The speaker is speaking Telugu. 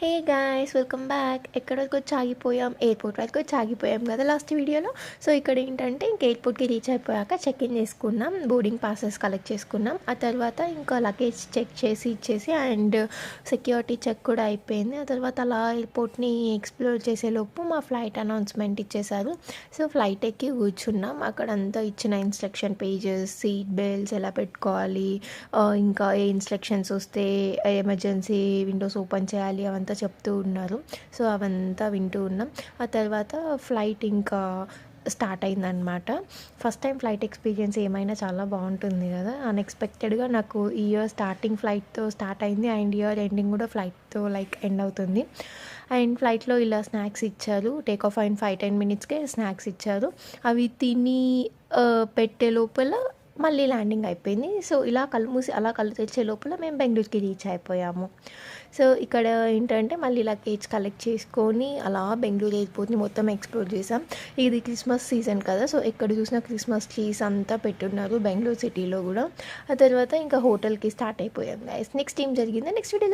Hey guys, welcome back. ఎక్కడ వరకు వచ్చి ఆగిపోయాం? ఎయిర్పోర్ట్ వరకు వచ్చి ఆగిపోయాం కదా లాస్ట్ వీడియోలో. సో ఇక్కడ ఏంటంటే ఇంక ఎయిర్పోర్ట్కి రీచ్ అయిపోయాక చెక్ ఇన్ చేసుకున్నాం, బోర్డింగ్ పాసెస్ కలెక్ట్ చేసుకున్నాం. ఆ తర్వాత ఇంకా లగేజ్ చెక్ చేసి ఇచ్చేసి అండ్ సెక్యూరిటీ చెక్ కూడా అయిపోయింది. ఆ తర్వాత అలా ఎయిర్పోర్ట్ని ఎక్స్ప్లోర్ చేసేలోపు మా ఫ్లైట్ అనౌన్స్మెంట్ ఇచ్చేసారు. సో ఫ్లైట్ ఎక్కి కూర్చున్నాం. అక్కడంతా ఇచ్చిన ఇన్స్ట్రక్షన్ పేజెస్, సీట్ బెల్ట్స్ ఎలా పెట్టుకోవాలి, ఇంకా ఏ ఇన్స్ట్రక్షన్స్ వస్తే ఎమర్జెన్సీ విండోస్ ఓపెన్ చేయాలి అవంతా చెప్తూ ఉన్నారు. సో అవంతా వింటూ ఉన్నాం. ఆ తర్వాత ఫ్లైట్ ఇంకా స్టార్ట్ అయిందనమాట. ఫస్ట్ టైం ఫ్లైట్ ఎక్స్పీరియన్స్ ఏమైనా చాలా బాగుంటుంది కదా. అన్ఎక్స్పెక్టెడ్గా నాకు ఈ ఇయర్ స్టార్టింగ్ ఫ్లైట్తో స్టార్ట్ అయింది అండ్ ఇయర్ ఎండింగ్ కూడా ఫ్లైట్తో ఎండ్ అవుతుంది. అండ్ ఫ్లైట్లో ఇలా స్నాక్స్ ఇచ్చారు. టేక్ ఆఫ్ అయిన 5-10 మినిట్స్కే స్నాక్స్ ఇచ్చారు. అవి తిని పెట్టే లోపల మళ్ళీ ల్యాండింగ్ అయిపోయింది. సో ఇలా కళ్ళు మూసి అలా కళ్ళు తెరిచే లోపల మేము బెంగళూరుకి రీచ్ అయిపోయాము. సో ఇక్కడ ఏంటంటే మళ్ళీ లగేజ్ కలెక్ట్ చేసుకొని అలా బెంగళూరు ఎయిర్పోర్ట్ని మొత్తం ఎక్స్ప్లోర్ చేసాం. ఇది క్రిస్మస్ సీజన్ కదా, సో ఎక్కడ చూసినా క్రిస్మస్ ట్రీస్ అంతా పెట్టున్నారు బెంగళూరు సిటీలో కూడా. ఆ తర్వాత ఇంకా హోటల్కి స్టార్ట్ అయిపోయాం గైస్. నెక్స్ట్ ఏం జరిగిందో నెక్స్ట్ వీడియోలో